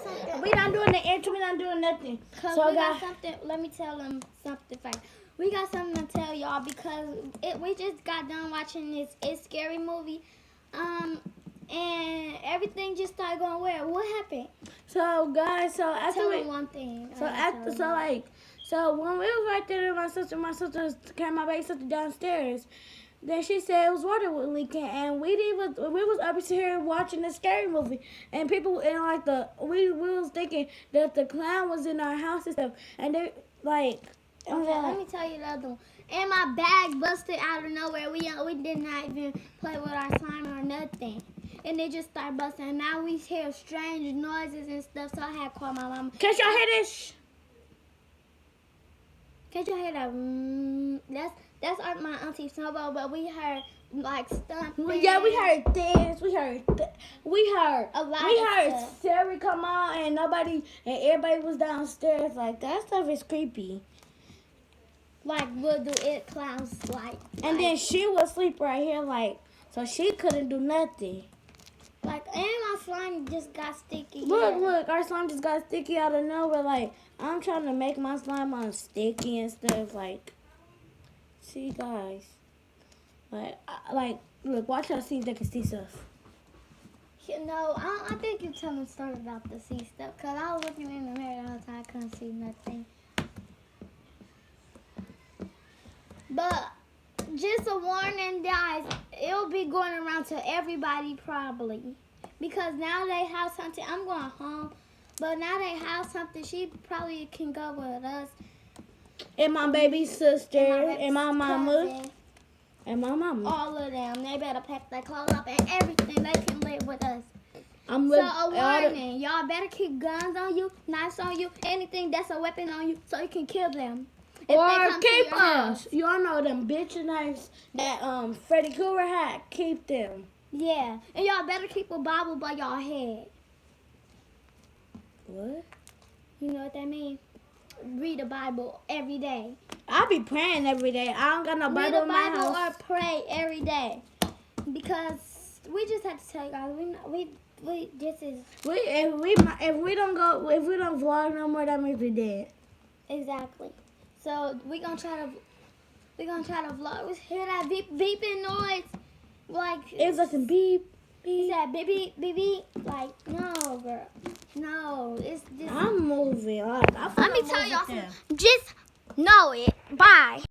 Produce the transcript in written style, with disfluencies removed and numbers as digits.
something. We not doing the intro. We not doing nothing. So we got something. Let me tell them something first. We got something to tell y'all because we just got done watching this It's Scary movie. And everything just started going weird. What happened? So guys, so after Tell them one thing. so when we was right there, my sister carried my baby sister downstairs. Then she said it was water leaking, and we was up here watching the scary movie, and people and like we was thinking that the clown was in our house and stuff, and they like. Okay, let me tell you the other one. And my bag busted out of nowhere. We did not even play with our slime or nothing. And they just started busting. And now we hear strange noises and stuff. So I had to call my mama. Can't y'all hear this? Can't y'all hear that? That's my auntie Snowball. But we heard like stomping. Yeah, we heard this. We heard a lot. We of heard stuff. Siri come on, and everybody was downstairs. Like that stuff is creepy. Like, what do it clowns like? And then she was asleep right here, like, so she couldn't do nothing. Like, and my slime just got sticky. Look, our slime just got sticky out of nowhere. Like, I'm trying to make my slime on sticky and stuff. Like, see, guys. Look, watch y'all see if they can see stuff. No, I think you're telling a story about the sea stuff. Because I was looking in the mirror all the time. I couldn't see nothing. But just a warning, guys, it'll be going around to everybody probably. Because now they have something. I'm going home. But now they have something. She probably can go with us. And my baby sister. And my mama. Cousin, And my mama. all of them. They better pack their clothes up and everything. They can live with us. I'm So with a warning. Y'all better keep guns on you, knives on you, anything that's a weapon on you so you can kill them. If they or come to keep your us. house. Y'all know them bitch knives that Freddy Krueger had. Keep them. Yeah. And y'all better keep a Bible by y'all head. What? You know what that means? Read the Bible every day. I be praying every day. I don't got no Read Bible the in my Bible house. or pray every day. Because we just have to tell you guys, we this is If we don't vlog no more, that means we dead. exactly. So we're gonna try to vlog. We hear that beeping noise, like It's like a beep, is beep. that beep beep beep beep? Like no, girl, no. It's just. I'm moving. Let me tell y'all something. Just know it. Bye.